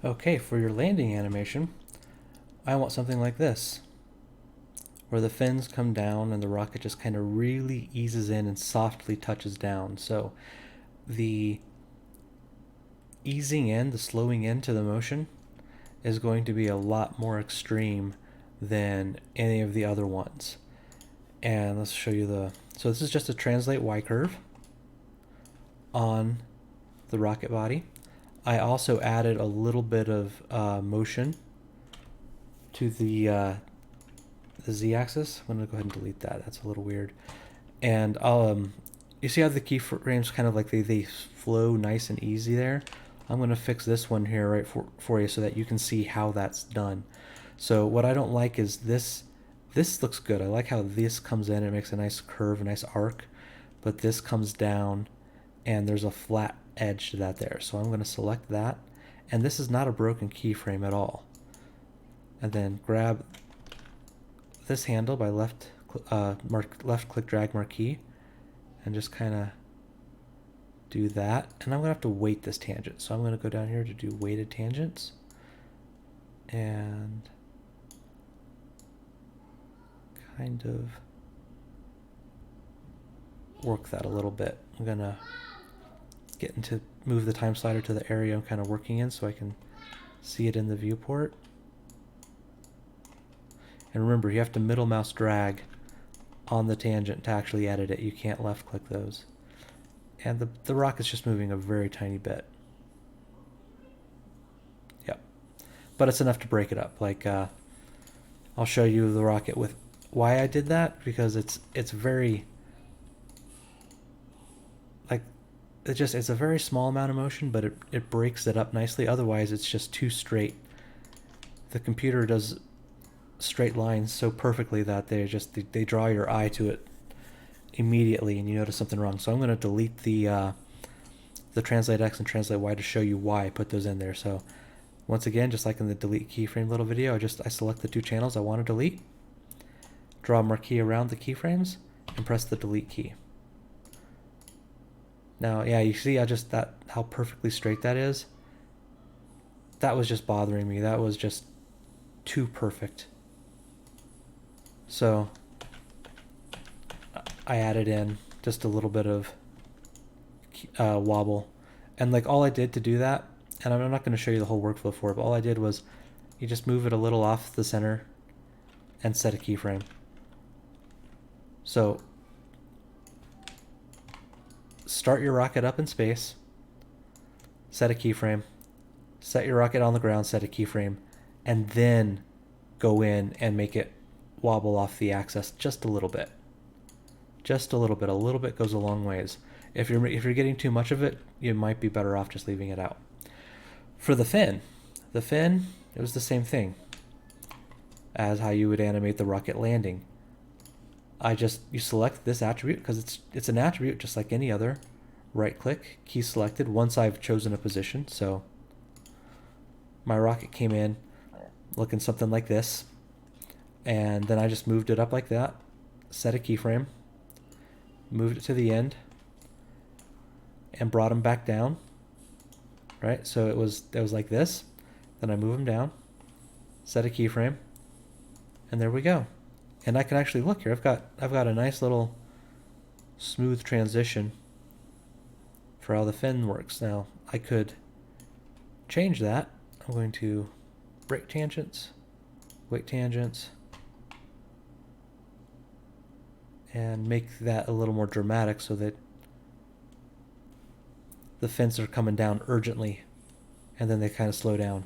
Okay, for your landing animation, I want something like this, where the fins come down and the rocket just kind of really eases in and softly touches down. So the easing in, the slowing into the motion is going to be a lot more extreme than any of the other ones. And let's show you so this is just a translate Y curve on the rocket body. I also added a little bit of motion to the z-axis. I'm gonna go ahead and delete that. That's a little weird. And you see how the keyframes kind of like they flow nice and easy there? I'm gonna fix this one here right for you so that you can see how that's done. So what I don't like is this. This looks good. I like how this comes in. It makes a nice curve, a nice arc. But this comes down and there's a flat edge to that there. So I'm going to select that. And this is not a broken keyframe at all. And then grab this handle by left click drag marquee and just kind of do that. And I'm going to have to weight this tangent. So I'm going to go down here to do weighted tangents. And kind of work that a little bit. I'm gonna move the time slider to the area I'm kind of working in so I can see it in the viewport. And remember, you have to middle mouse drag on the tangent to actually edit it. You can't left click those. And the rocket's just moving a very tiny bit. Yep. But it's enough to break it up. Like I'll show you the rocket with why I did that, because it's very like it's a very small amount of motion, but it breaks it up nicely. Otherwise it's just too straight. The computer does straight lines so perfectly that they draw your eye to it immediately and you notice something wrong. So I'm going to delete the translate X and translate Y to show you why I put those in there. So once again, just like in the delete keyframe little video, I select the two channels I want to delete, draw a marquee around the keyframes, and press the delete key. Now, yeah, you see how perfectly straight that is? That was just bothering me. That was just too perfect. So I added in just a little bit of wobble. And like all I did to do that, and I'm not going to show you the whole workflow for it, but all I did was you just move it a little off the center and set a keyframe. So start your rocket up in space, set a keyframe, set your rocket on the ground, set a keyframe, and then go in and make it wobble off the axis just a little bit. Just a little bit. A little bit goes a long ways. If you're getting too much of it, you might be better off just leaving it out. For the fin, it was the same thing as how you would animate the rocket landing. You select this attribute because it's an attribute just like any other. Right click, key selected once I've chosen a position. So my rocket came in looking something like this, and then I just moved it up like that, set a keyframe, moved it to the end, and brought them back down. Right, so it was like this. Then I move them down, set a keyframe, and there we go. And I can actually look here. I've got a nice little smooth transition for how the fin works. Now I could change that. I'm going to break tangents, weight tangents, and make that a little more dramatic so that the fins are coming down urgently and then they kind of slow down.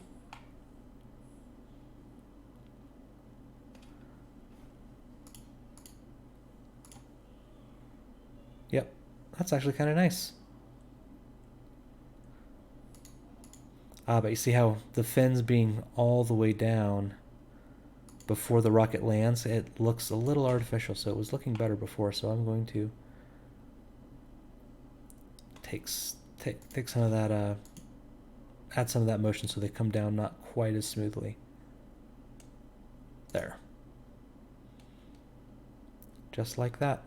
Yep, that's actually kind of nice. But you see how the fins being all the way down before the rocket lands, it looks a little artificial, so it was looking better before. So I'm going to take some of that, add some of that motion so they come down not quite as smoothly. There. Just like that.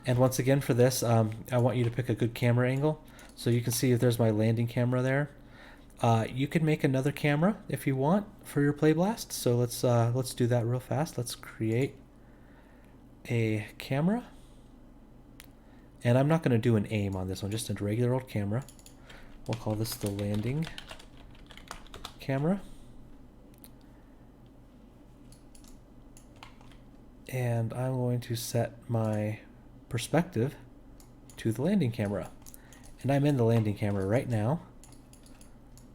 And once again for this, I want you to pick a good camera angle. So you can see if there's my landing camera there. You can make another camera if you want for your play blast. So let's do that real fast. Let's create a camera. And I'm not going to do an aim on this one, just a regular old camera. We'll call this the landing camera. And I'm going to set my perspective to the landing camera. And I'm in the landing camera right now.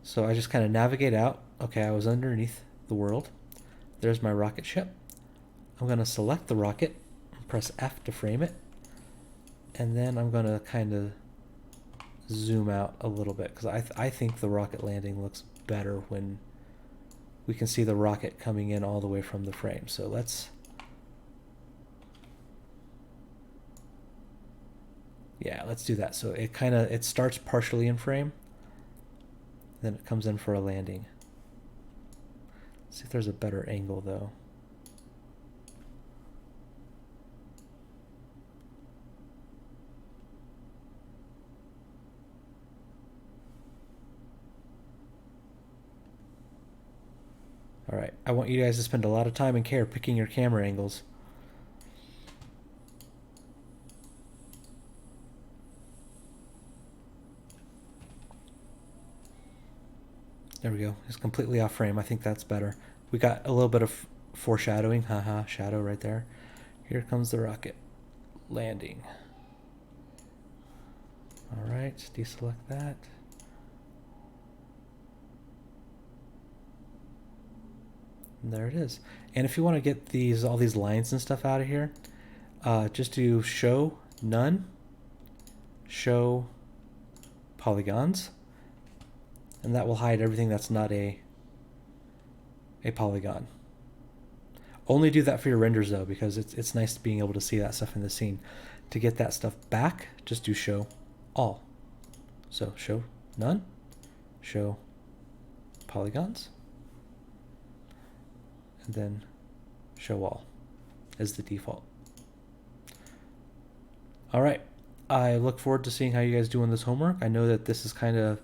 So I just kind of navigate out. Okay, I was underneath the world. There's my rocket ship. I'm going to select the rocket, press F to frame it. And then I'm going to kind of zoom out a little bit because I think the rocket landing looks better when we can see the rocket coming in all the way from the frame. So let's... Yeah, let's do that. So it starts partially in frame, then it comes in for a landing. Let's see if there's a better angle though. All right, I want you guys to spend a lot of time and care picking your camera angles. There we go. It's completely off frame. I think that's better. We got a little bit of foreshadowing. Haha, shadow right there. Here comes the rocket landing. All right, deselect that. And there it is. And if you want to get all these lines and stuff out of here, just do show none, show polygons, and that will hide everything that's not a polygon. Only do that for your renders though, because it's nice being able to see that stuff in the scene. To get that stuff back, just do show all. So show none, show polygons, and then show all as the default. All right, I look forward to seeing how you guys do on this homework. I know that this is kind of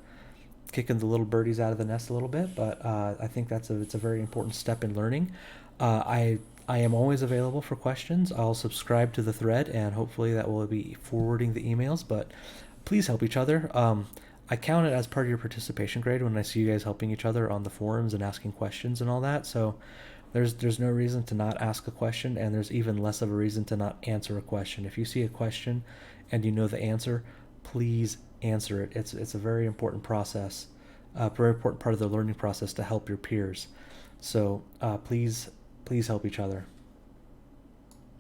kicking the little birdies out of the nest a little bit, but I think it's a very important step in learning. I am always available for questions. I'll subscribe to the thread, and hopefully that will be forwarding the emails, but please help each other. I count it as part of your participation grade when I see you guys helping each other on the forums and asking questions and all that. So there's no reason to not ask a question, and there's even less of a reason to not answer a question. If you see a question and you know the answer, please answer it. It's a very important process, a very important part of the learning process to help your peers. So please help each other.